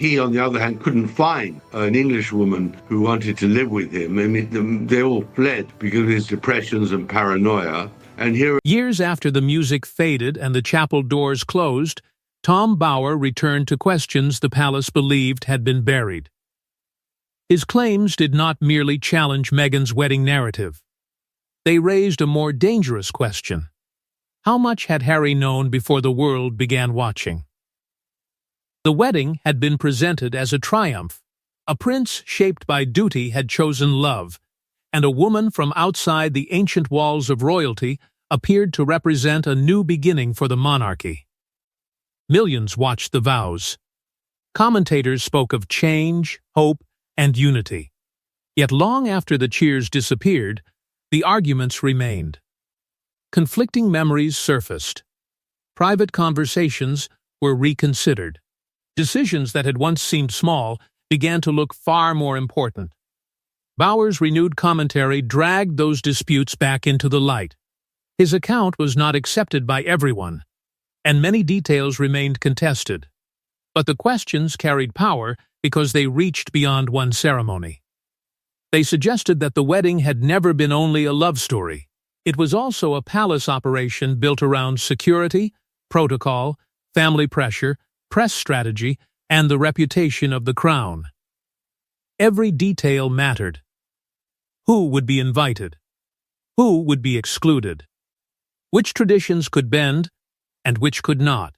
He, on the other hand, couldn't find an English woman who wanted to live with him. I mean, they all fled because of his depressions and paranoia. And here, years after the music faded and the chapel doors closed, Tom Bower returned to questions the palace believed had been buried. His claims did not merely challenge Meghan's wedding narrative. They raised a more dangerous question. How much had Harry known before the world began watching? The wedding had been presented as a triumph. A prince shaped by duty had chosen love, and a woman from outside the ancient walls of royalty appeared to represent a new beginning for the monarchy. Millions watched the vows. Commentators spoke of change, hope, and unity. Yet long after the cheers disappeared, the arguments remained. Conflicting memories surfaced. Private conversations were reconsidered. Decisions that had once seemed small began to look far more important. Bower's renewed commentary dragged those disputes back into the light. His account was not accepted by everyone, and many details remained contested. But the questions carried power because they reached beyond one ceremony. They suggested that the wedding had never been only a love story. It was also a palace operation built around security, protocol, family pressure, press strategy, and the reputation of the crown. Every detail mattered. Who would be invited? Who would be excluded? Which traditions could bend, and which could not?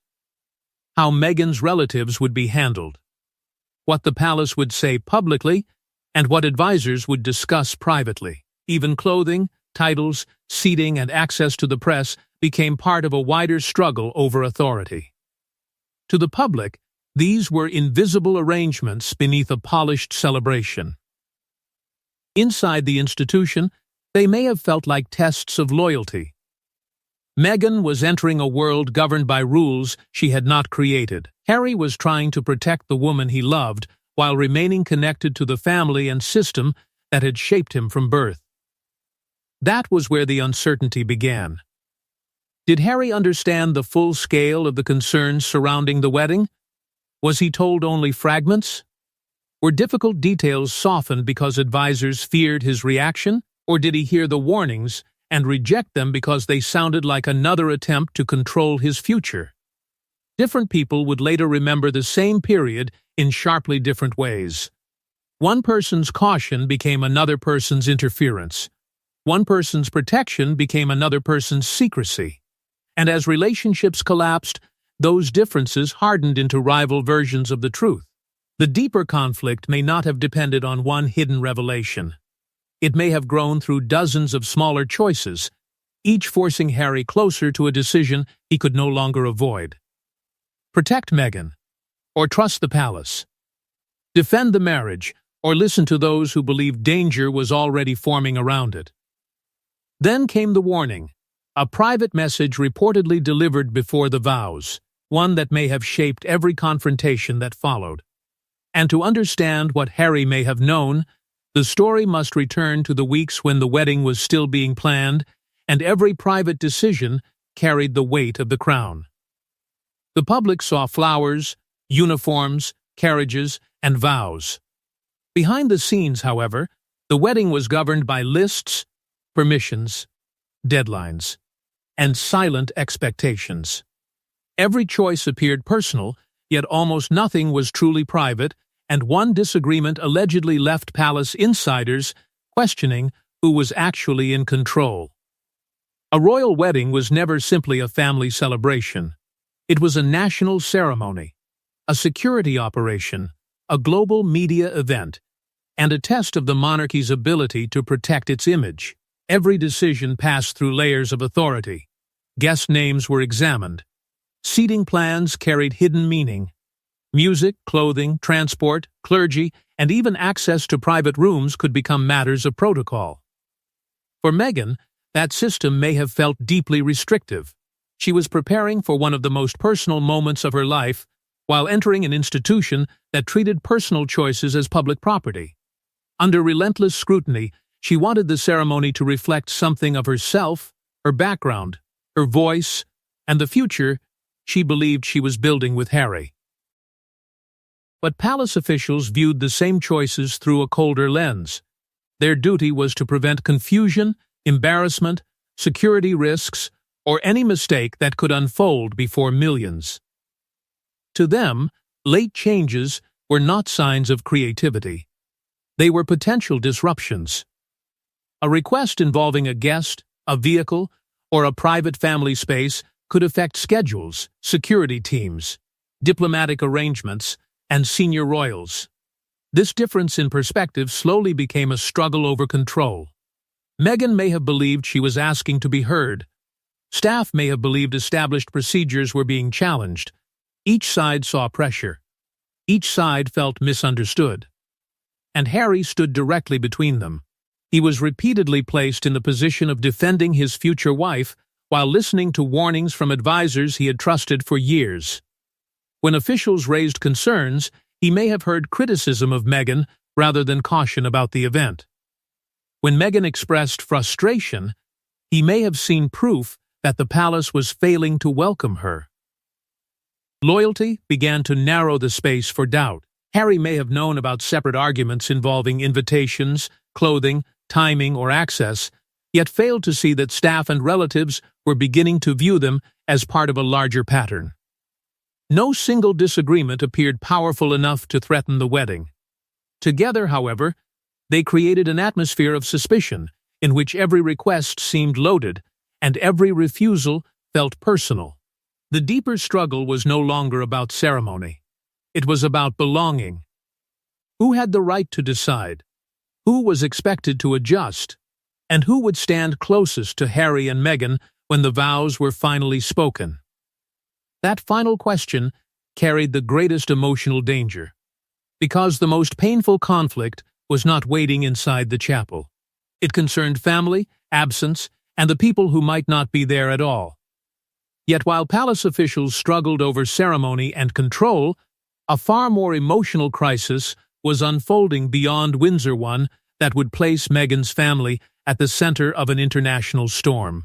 How Meghan's relatives would be handled? What the palace would say publicly, and what advisors would discuss privately. Even clothing, titles, seating, and access to the press became part of a wider struggle over authority. To the public, these were invisible arrangements beneath a polished celebration. Inside the institution, they may have felt like tests of loyalty. Meghan was entering a world governed by rules she had not created. Harry was trying to protect the woman he loved while remaining connected to the family and system that had shaped him from birth. That was where the uncertainty began. Did Harry understand the full scale of the concerns surrounding the wedding? Was he told only fragments? Were difficult details softened because advisors feared his reaction, or did he hear the warnings and reject them because they sounded like another attempt to control his future? Different people would later remember the same period in sharply different ways. One person's caution became another person's interference. One person's protection became another person's secrecy. And as relationships collapsed, those differences hardened into rival versions of the truth. The deeper conflict may not have depended on one hidden revelation. It may have grown through dozens of smaller choices, each forcing Harry closer to a decision he could no longer avoid. Protect Meghan, or trust the palace. Defend the marriage, or listen to those who believed danger was already forming around it. Then came the warning, a private message reportedly delivered before the vows, one that may have shaped every confrontation that followed. And to understand what Harry may have known, the story must return to the weeks when the wedding was still being planned, and every private decision carried the weight of the crown. The public saw flowers, uniforms, carriages, and vows. Behind the scenes, however, the wedding was governed by lists, permissions, deadlines, and silent expectations. Every choice appeared personal, yet almost nothing was truly private, and one disagreement allegedly left palace insiders questioning who was actually in control. A royal wedding was never simply a family celebration. It was a national ceremony, a security operation, a global media event, and a test of the monarchy's ability to protect its image. Every decision passed through layers of authority. Guest names were examined. Seating plans carried hidden meaning. Music, clothing, transport, clergy, and even access to private rooms could become matters of protocol. For Meghan, that system may have felt deeply restrictive. She was preparing for one of the most personal moments of her life while entering an institution that treated personal choices as public property. Under relentless scrutiny, she wanted the ceremony to reflect something of herself, her background, her voice, and the future she believed she was building with Harry. But palace officials viewed the same choices through a colder lens. Their duty was to prevent confusion, embarrassment, security risks, or any mistake that could unfold before millions. To them, late changes were not signs of creativity. They were potential disruptions. A request involving a guest, a vehicle, or a private family space could affect schedules, security teams, diplomatic arrangements, and senior royals. This difference in perspective slowly became a struggle over control. Meghan may have believed she was asking to be heard. Staff may have believed established procedures were being challenged. Each side saw pressure. Each side felt misunderstood. And Harry stood directly between them. He was repeatedly placed in the position of defending his future wife while listening to warnings from advisors he had trusted for years. When officials raised concerns, he may have heard criticism of Meghan rather than caution about the event. When Meghan expressed frustration, he may have seen proof that the palace was failing to welcome her. Loyalty began to narrow the space for doubt. Harry may have known about separate arguments involving invitations, clothing, timing, or access, yet failed to see that staff and relatives were beginning to view them as part of a larger pattern. No single disagreement appeared powerful enough to threaten the wedding. Together, however, they created an atmosphere of suspicion in which every request seemed loaded and every refusal felt personal. The deeper struggle was no longer about ceremony. It was about belonging. Who had the right to decide? Who was expected to adjust? And who would stand closest to Harry and Meghan when the vows were finally spoken? That final question carried the greatest emotional danger, because the most painful conflict was not waiting inside the chapel. It concerned family, absence, and the people who might not be there at all. Yet while palace officials struggled over ceremony and control, a far more emotional crisis was unfolding beyond Windsor, one that would place Meghan's family at the center of an international storm.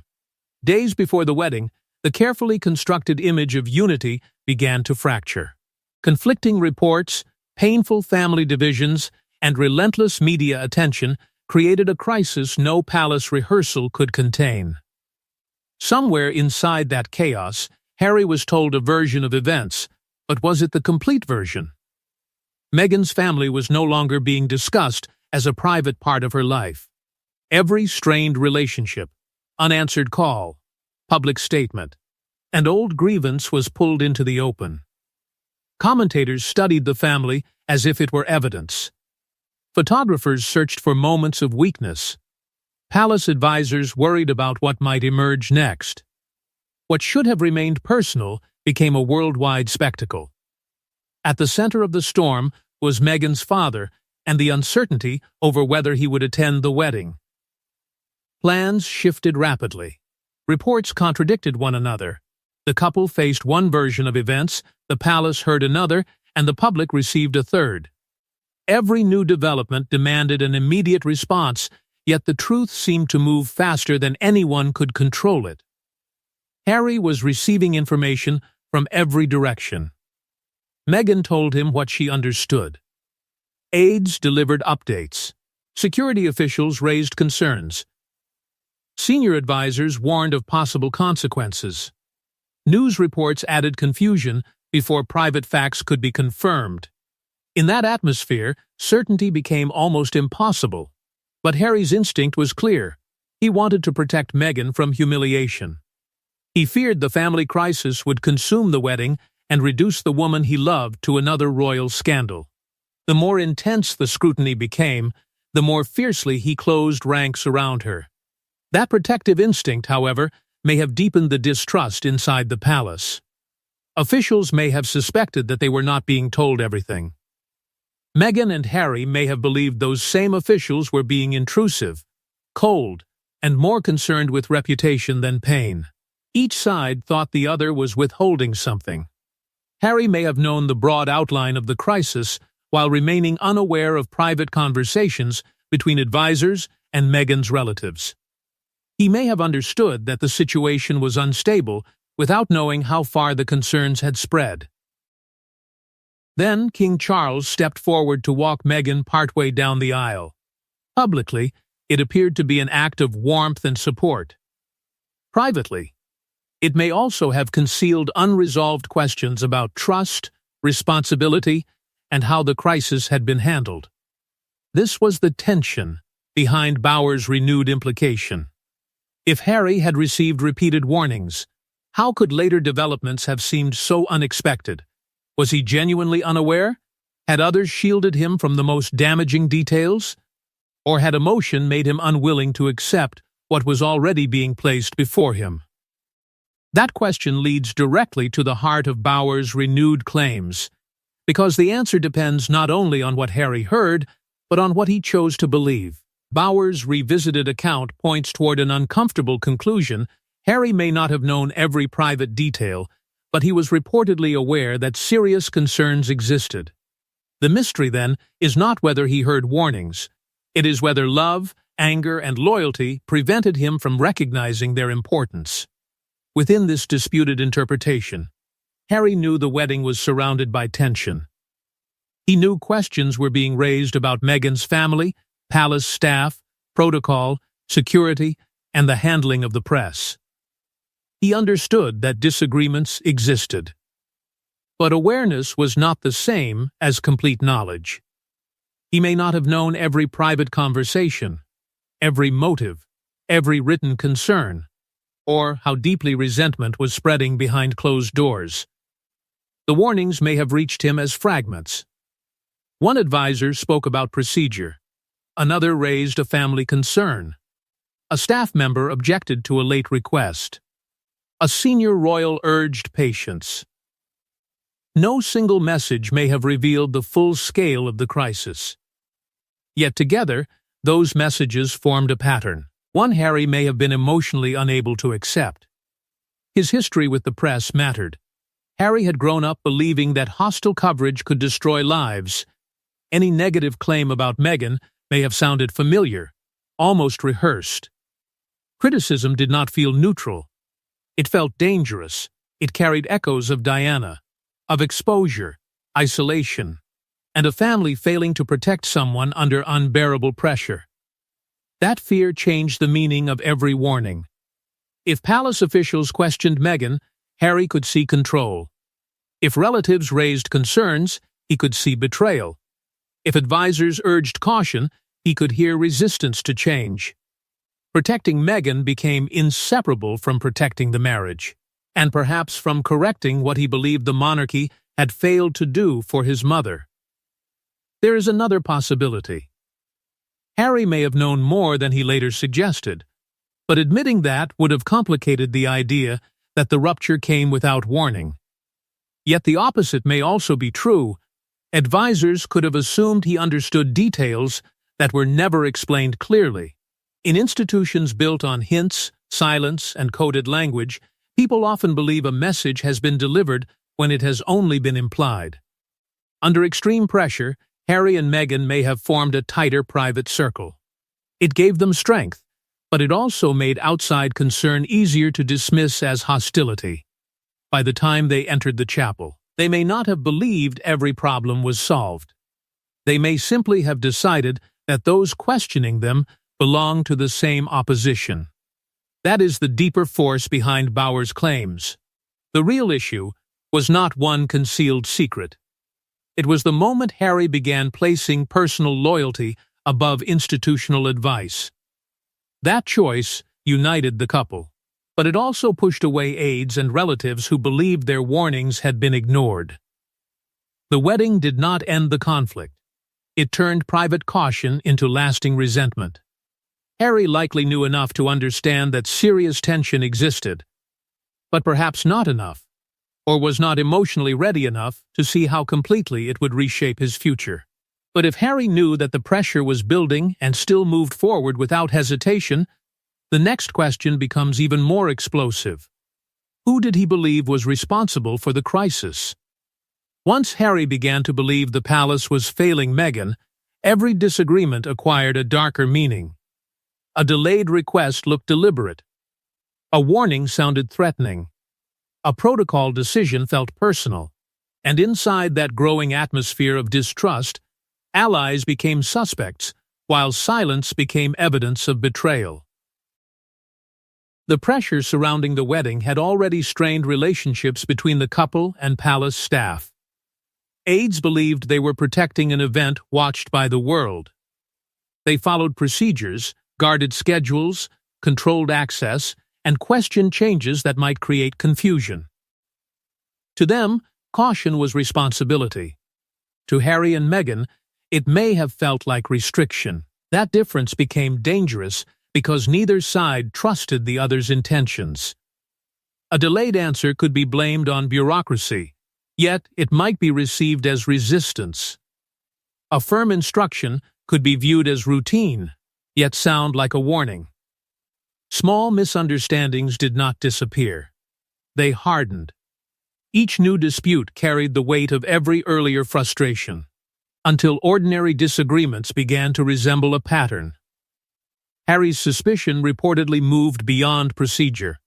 Days before the wedding, the carefully constructed image of unity began to fracture. Conflicting reports, painful family divisions, and relentless media attention created a crisis no palace rehearsal could contain. Somewhere inside that chaos, Harry was told a version of events, but was it the complete version? Meghan's family was no longer being discussed as a private part of her life. Every strained relationship, unanswered call, public statement, and old grievance was pulled into the open. Commentators studied the family as if it were evidence. Photographers searched for moments of weakness. Palace advisors worried about what might emerge next. What should have remained personal became a worldwide spectacle. At the center of the storm was Meghan's father and the uncertainty over whether he would attend the wedding. Plans shifted rapidly. Reports contradicted one another. The couple faced one version of events, the palace heard another, and the public received a third. Every new development demanded an immediate response, yet the truth seemed to move faster than anyone could control it. Harry was receiving information from every direction. Meghan told him what she understood. Aides delivered updates. Security officials raised concerns. Senior advisors warned of possible consequences. News reports added confusion before private facts could be confirmed. In that atmosphere, certainty became almost impossible. But Harry's instinct was clear. He wanted to protect Meghan from humiliation. He feared the family crisis would consume the wedding and reduce the woman he loved to another royal scandal. The more intense the scrutiny became, the more fiercely he closed ranks around her. That protective instinct, however, may have deepened the distrust inside the palace. Officials may have suspected that they were not being told everything. Meghan and Harry may have believed those same officials were being intrusive, cold, and more concerned with reputation than pain. Each side thought the other was withholding something. Harry may have known the broad outline of the crisis while remaining unaware of private conversations between advisors and Meghan's relatives. He may have understood that the situation was unstable without knowing how far the concerns had spread. Then King Charles stepped forward to walk Meghan partway down the aisle. Publicly, it appeared to be an act of warmth and support. Privately, it may also have concealed unresolved questions about trust, responsibility, and how the crisis had been handled. This was the tension behind Bower's renewed implication. If Harry had received repeated warnings, how could later developments have seemed so unexpected? Was he genuinely unaware? Had others shielded him from the most damaging details? Or had emotion made him unwilling to accept what was already being placed before him? That question leads directly to the heart of Bower's renewed claims, because the answer depends not only on what Harry heard, but on what he chose to believe. Bower's revisited account points toward an uncomfortable conclusion. Harry may not have known every private detail, but he was reportedly aware that serious concerns existed. The mystery, then, is not whether he heard warnings. It is whether love, anger, and loyalty prevented him from recognizing their importance. Within this disputed interpretation, Harry knew the wedding was surrounded by tension. He knew questions were being raised about Meghan's family, palace staff, protocol, security, and the handling of the press. He understood that disagreements existed. But awareness was not the same as complete knowledge. He may not have known every private conversation, every motive, every written concern, or how deeply resentment was spreading behind closed doors. The warnings may have reached him as fragments. One advisor spoke about procedure. Another raised a family concern. A staff member objected to a late request. A senior royal urged patience. No single message may have revealed the full scale of the crisis. Yet together, those messages formed a pattern, one Harry may have been emotionally unable to accept. His history with the press mattered. Harry had grown up believing that hostile coverage could destroy lives. Any negative claim about Meghan may have sounded familiar, almost rehearsed. Criticism did not feel neutral. It felt dangerous. It carried echoes of Diana, of exposure, isolation, and a family failing to protect someone under unbearable pressure. That fear changed the meaning of every warning. If palace officials questioned Meghan, Harry could see control. If relatives raised concerns, he could see betrayal. If advisors urged caution, he could hear resistance to change. Protecting Meghan became inseparable from protecting the marriage, and perhaps from correcting what he believed the monarchy had failed to do for his mother. There is another possibility. Harry may have known more than he later suggested, but admitting that would have complicated the idea that the rupture came without warning. Yet the opposite may also be true. Advisors could have assumed he understood details that were never explained clearly. In institutions built on hints, silence, and coded language, people often believe a message has been delivered when it has only been implied. Under extreme pressure, Harry and Meghan may have formed a tighter private circle. It gave them strength, but it also made outside concern easier to dismiss as hostility. By the time they entered the chapel, they may not have believed every problem was solved. They may simply have decided that those questioning them belong to the same opposition. That is the deeper force behind Bower's claims. The real issue was not one concealed secret. It was the moment Harry began placing personal loyalty above institutional advice. That choice united the couple, but it also pushed away aides and relatives who believed their warnings had been ignored. The wedding did not end the conflict. It turned private caution into lasting resentment. Harry likely knew enough to understand that serious tension existed, but perhaps not enough, or was not emotionally ready enough to see how completely it would reshape his future. But if Harry knew that the pressure was building and still moved forward without hesitation, the next question becomes even more explosive. Who did he believe was responsible for the crisis? Once Harry began to believe the palace was failing Meghan, every disagreement acquired a darker meaning. A delayed request looked deliberate. A warning sounded threatening. A protocol decision felt personal. And inside that growing atmosphere of distrust, allies became suspects, while silence became evidence of betrayal. The pressure surrounding the wedding had already strained relationships between the couple and palace staff. Aides believed they were protecting an event watched by the world. They followed procedures, guarded schedules, controlled access, and questioned changes that might create confusion. To them, caution was responsibility. To Harry and Meghan, it may have felt like restriction. That difference became dangerous because neither side trusted the other's intentions. A delayed answer could be blamed on bureaucracy, yet it might be received as resistance. A firm instruction could be viewed as routine, yet sound like a warning. Small misunderstandings did not disappear. They hardened. Each new dispute carried the weight of every earlier frustration, until ordinary disagreements began to resemble a pattern. Harry's suspicion reportedly moved beyond procedure.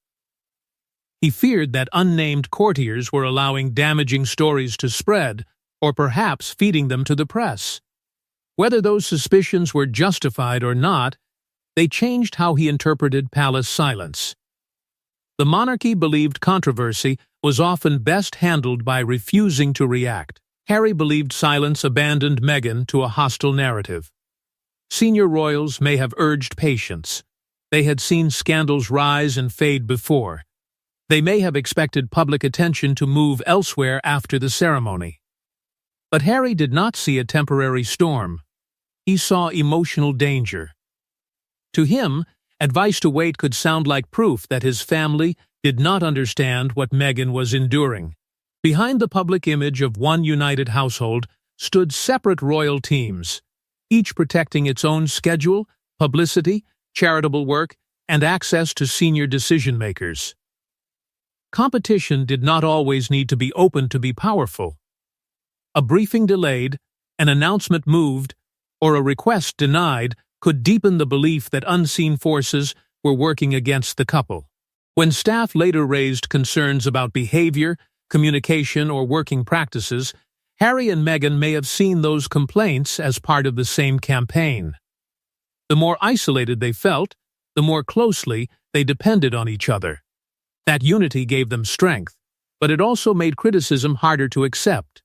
He feared that unnamed courtiers were allowing damaging stories to spread, or perhaps feeding them to the press. Whether those suspicions were justified or not, they changed how he interpreted palace silence. The monarchy believed controversy was often best handled by refusing to react. Harry believed silence abandoned Meghan to a hostile narrative. Senior royals may have urged patience. They had seen scandals rise and fade before. They may have expected public attention to move elsewhere after the ceremony. But Harry did not see a temporary storm. He saw emotional danger. To him, advice to wait could sound like proof that his family did not understand what Meghan was enduring. Behind the public image of one united household stood separate royal teams, each protecting its own schedule, publicity, charitable work, and access to senior decision-makers. Competition did not always need to be open to be powerful. A briefing delayed, an announcement moved, or a request denied could deepen the belief that unseen forces were working against the couple. When staff later raised concerns about behavior, communication, or working practices, Harry and Meghan may have seen those complaints as part of the same campaign. The more isolated they felt, the more closely they depended on each other. That unity gave them strength, but it also made criticism harder to accept.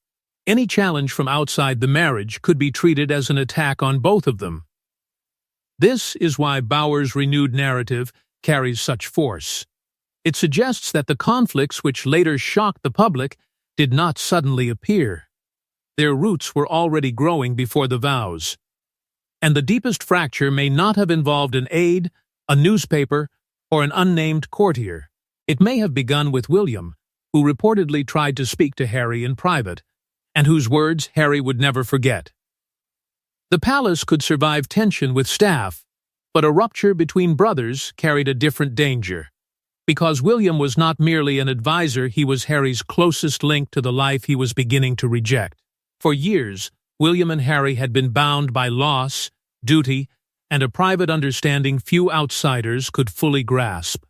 Any challenge from outside the marriage could be treated as an attack on both of them. This is why Bower's renewed narrative carries such force. It suggests that the conflicts which later shocked the public did not suddenly appear. Their roots were already growing before the vows. And the deepest fracture may not have involved an aide, a newspaper, or an unnamed courtier. It may have begun with William, who reportedly tried to speak to Harry in private, and whose words Harry would never forget. The palace could survive tension with staff, but a rupture between brothers carried a different danger. Because William was not merely an advisor, he was Harry's closest link to the life he was beginning to reject. For years, William and Harry had been bound by loss, duty, and a private understanding few outsiders could fully grasp.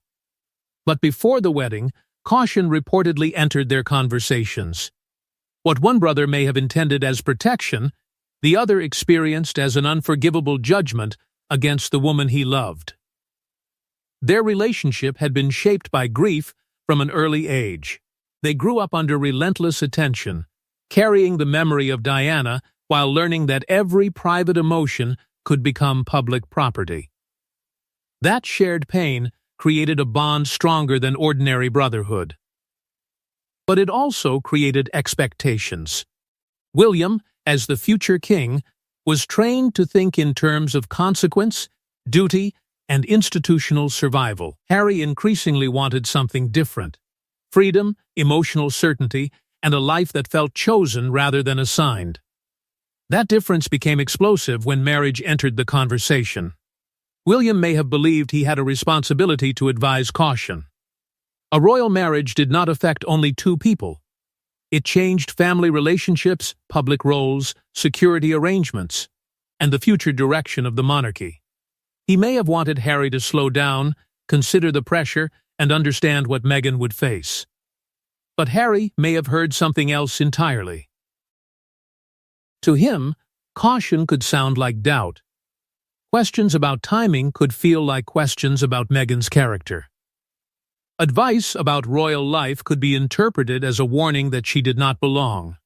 But before the wedding, caution reportedly entered their conversations. What one brother may have intended as protection, the other experienced as an unforgivable judgment against the woman he loved. Their relationship had been shaped by grief from an early age. They grew up under relentless attention, carrying the memory of Diana while learning that every private emotion could become public property. That shared pain created a bond stronger than ordinary brotherhood. But it also created expectations. William, as the future king, was trained to think in terms of consequence, duty, and institutional survival. Harry increasingly wanted something different: freedom, emotional certainty, and a life that felt chosen rather than assigned. That difference became explosive when marriage entered the conversation. William may have believed he had a responsibility to advise caution. A royal marriage did not affect only two people. It changed family relationships, public roles, security arrangements, and the future direction of the monarchy. He may have wanted Harry to slow down, consider the pressure, and understand what Meghan would face. But Harry may have heard something else entirely. To him, caution could sound like doubt. Questions about timing could feel like questions about Meghan's character. Advice about royal life could be interpreted as a warning that she did not belong.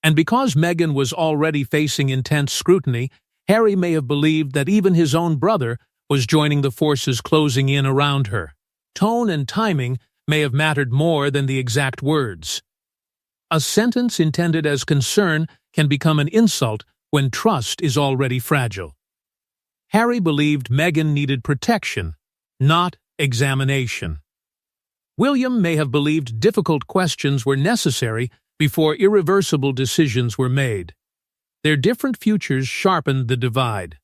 And because Meghan was already facing intense scrutiny, Harry may have believed that even his own brother was joining the forces closing in around her. Tone and timing may have mattered more than the exact words. A sentence intended as concern can become an insult when trust is already fragile. Harry believed Meghan needed protection, not examination. William may have believed difficult questions were necessary before irreversible decisions were made. Their different futures sharpened the divide.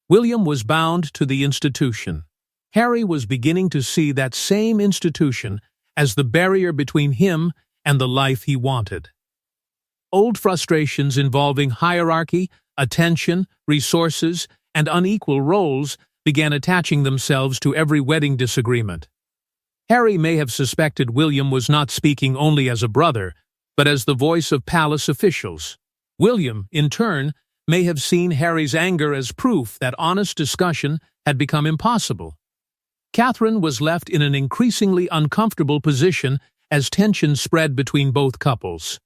William was bound to the institution. Harry was beginning to see that same institution as the barrier between him and the life he wanted. Old frustrations involving hierarchy, attention, resources, and unequal roles began attaching themselves to every wedding disagreement. Harry may have suspected William was not speaking only as a brother, but as the voice of palace officials. William, in turn, may have seen Harry's anger as proof that honest discussion had become impossible. Catherine was left in an increasingly uncomfortable position as tension spread between both couples.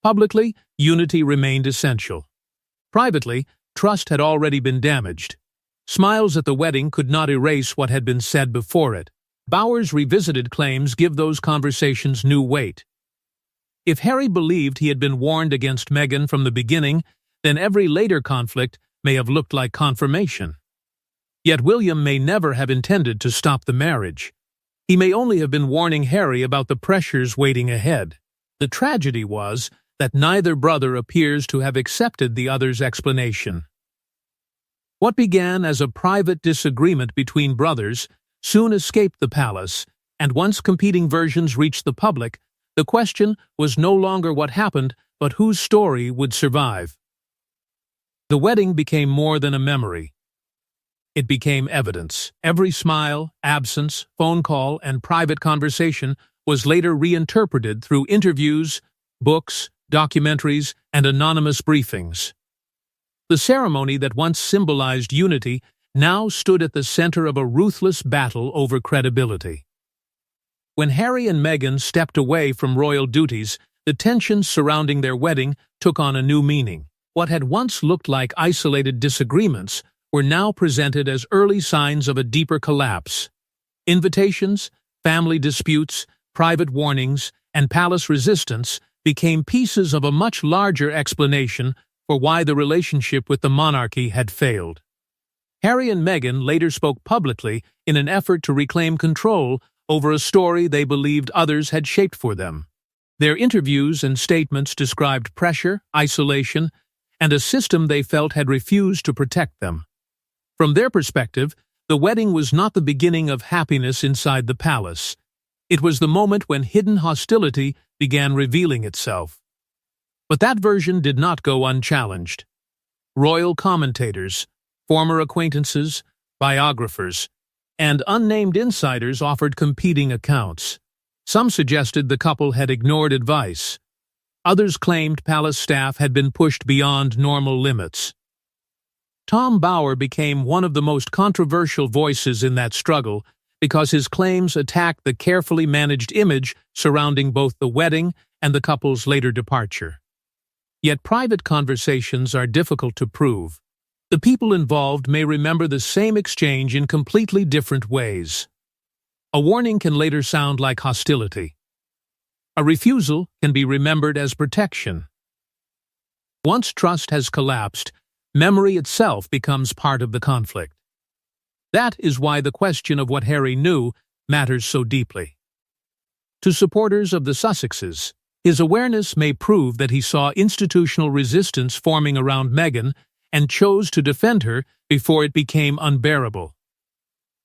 Publicly, unity remained essential. Privately, trust had already been damaged. Smiles at the wedding could not erase what had been said before it. Bower's revisited claims give those conversations new weight. If Harry believed he had been warned against Meghan from the beginning, then every later conflict may have looked like confirmation. Yet William may never have intended to stop the marriage. He may only have been warning Harry about the pressures waiting ahead. The tragedy was that neither brother appears to have accepted the other's explanation. What began as a private disagreement between brothers soon escaped the palace, and once competing versions reached the public, the question was no longer what happened, but whose story would survive. The wedding became more than a memory. It became evidence. Every smile, absence, phone call, and private conversation was later reinterpreted through interviews, books, documentaries, and anonymous briefings. The ceremony that once symbolized unity now stood at the center of a ruthless battle over credibility. When Harry and Meghan stepped away from royal duties, the tensions surrounding their wedding took on a new meaning. What had once looked like isolated disagreements were now presented as early signs of a deeper collapse. Invitations, family disputes, private warnings, and palace resistance became pieces of a much larger explanation for why the relationship with the monarchy had failed. Harry and Meghan later spoke publicly in an effort to reclaim control over a story they believed others had shaped for them. Their interviews and statements described pressure, isolation, and a system they felt had refused to protect them. From their perspective, the wedding was not the beginning of happiness inside the palace. It was the moment when hidden hostility began revealing itself. But that version did not go unchallenged. Royal commentators, former acquaintances, biographers, and unnamed insiders offered competing accounts. Some suggested the couple had ignored advice. Others claimed palace staff had been pushed beyond normal limits. Tom Bower became one of the most controversial voices in that struggle because his claims attacked the carefully managed image surrounding both the wedding and the couple's later departure. Yet private conversations are difficult to prove. The people involved may remember the same exchange in completely different ways. A warning can later sound like hostility. A refusal can be remembered as protection. Once trust has collapsed, memory itself becomes part of the conflict. That is why the question of what Harry knew matters so deeply. To supporters of the Sussexes, his awareness may prove that he saw institutional resistance forming around Meghan and chose to defend her before it became unbearable.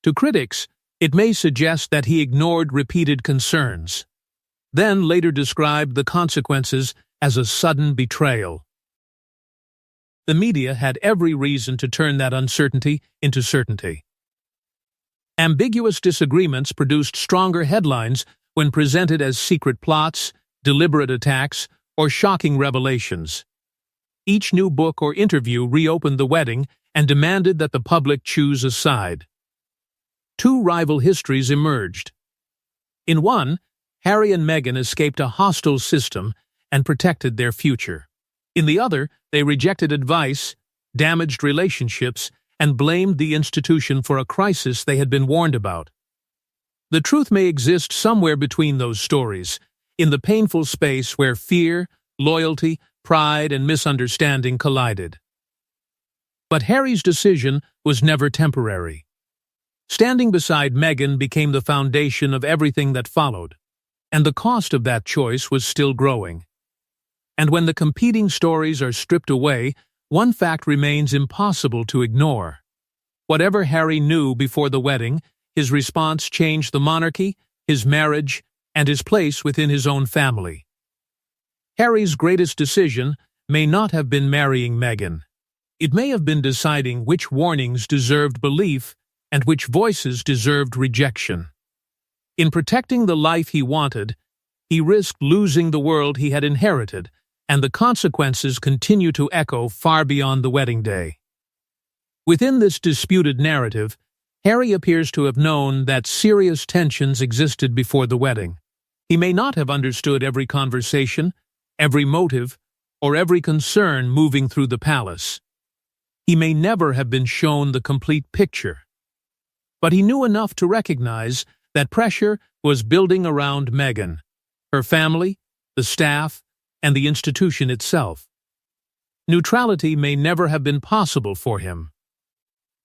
To critics, it may suggest that he ignored repeated concerns, then later described the consequences as a sudden betrayal. The media had every reason to turn that uncertainty into certainty. Ambiguous disagreements produced stronger headlines when presented as secret plots, deliberate attacks, or shocking revelations. Each new book or interview reopened the wedding and demanded that the public choose a side. Two rival histories emerged. In one, Harry and Meghan escaped a hostile system and protected their future. In the other, they rejected advice, damaged relationships, and blamed the institution for a crisis they had been warned about. The truth may exist somewhere between those stories, in the painful space where fear, loyalty, pride, and misunderstanding collided. But Harry's decision was never temporary. Standing beside Meghan became the foundation of everything that followed, and the cost of that choice was still growing. And when the competing stories are stripped away, one fact remains impossible to ignore. Whatever Harry knew before the wedding, his response changed the monarchy, his marriage, and his place within his own family. Harry's greatest decision may not have been marrying Meghan. It may have been deciding which warnings deserved belief and which voices deserved rejection. In protecting the life he wanted, he risked losing the world he had inherited, and the consequences continue to echo far beyond the wedding day. Within this disputed narrative, Harry appears to have known that serious tensions existed before the wedding. He may not have understood every conversation, every motive, or every concern moving through the palace. He may never have been shown the complete picture. But he knew enough to recognize that pressure was building around Meghan, her family, the staff, and the institution itself. Neutrality may never have been possible for him.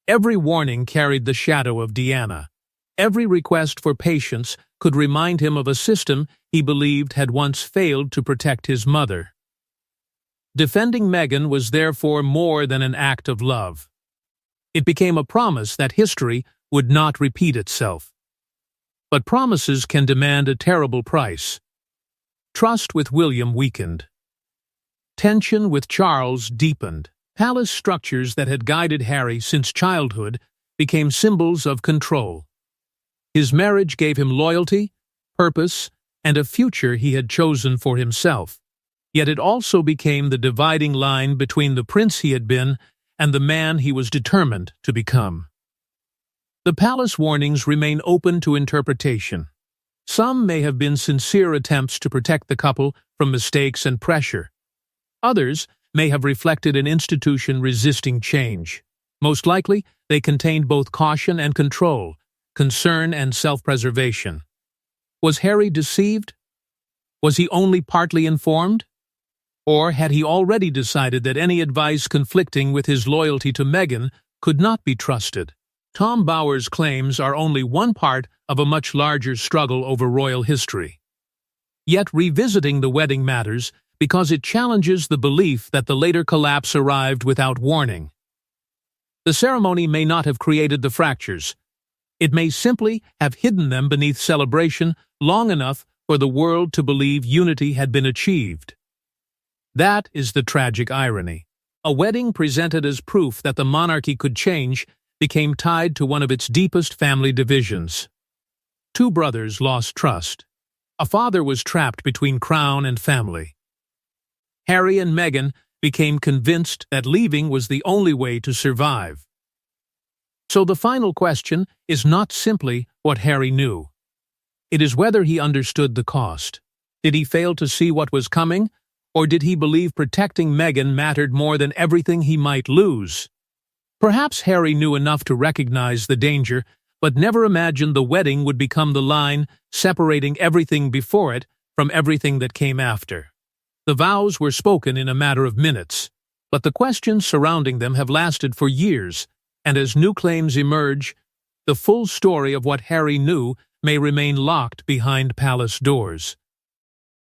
Every warning carried the shadow of Diana. Every request for patience could remind him of a system he believed had once failed to protect his mother. Defending Meghan was therefore more than an act of love. It became a promise that history would not repeat itself. But promises can demand a terrible price. Trust with William weakened. Tension with Charles deepened. Palace structures that had guided Harry since childhood became symbols of control. His marriage gave him loyalty, purpose, and a future he had chosen for himself. Yet it also became the dividing line between the prince he had been and the man he was determined to become. The palace warnings remain open to interpretation. Some may have been sincere attempts to protect the couple from mistakes and pressure. Others may have reflected an institution resisting change. Most likely, they contained both caution and control, concern and self-preservation. Was Harry deceived? Was he only partly informed? Or had he already decided that any advice conflicting with his loyalty to Meghan could not be trusted? Tom Bower's claims are only one part of a much larger struggle over royal history. Yet revisiting the wedding matters because it challenges the belief that the later collapse arrived without warning. The ceremony may not have created the fractures. It may simply have hidden them beneath celebration long enough for the world to believe unity had been achieved. That is the tragic irony. A wedding presented as proof that the monarchy could change became tied to one of its deepest family divisions. Two brothers lost trust. A father was trapped between crown and family. Harry and Meghan became convinced that leaving was the only way to survive. So the final question is not simply what Harry knew. It is whether he understood the cost. Did he fail to see what was coming, or did he believe protecting Meghan mattered more than everything he might lose? Perhaps Harry knew enough to recognize the danger, but never imagined the wedding would become the line separating everything before it from everything that came after. The vows were spoken in a matter of minutes, but the questions surrounding them have lasted for years, and as new claims emerge, the full story of what Harry knew may remain locked behind palace doors.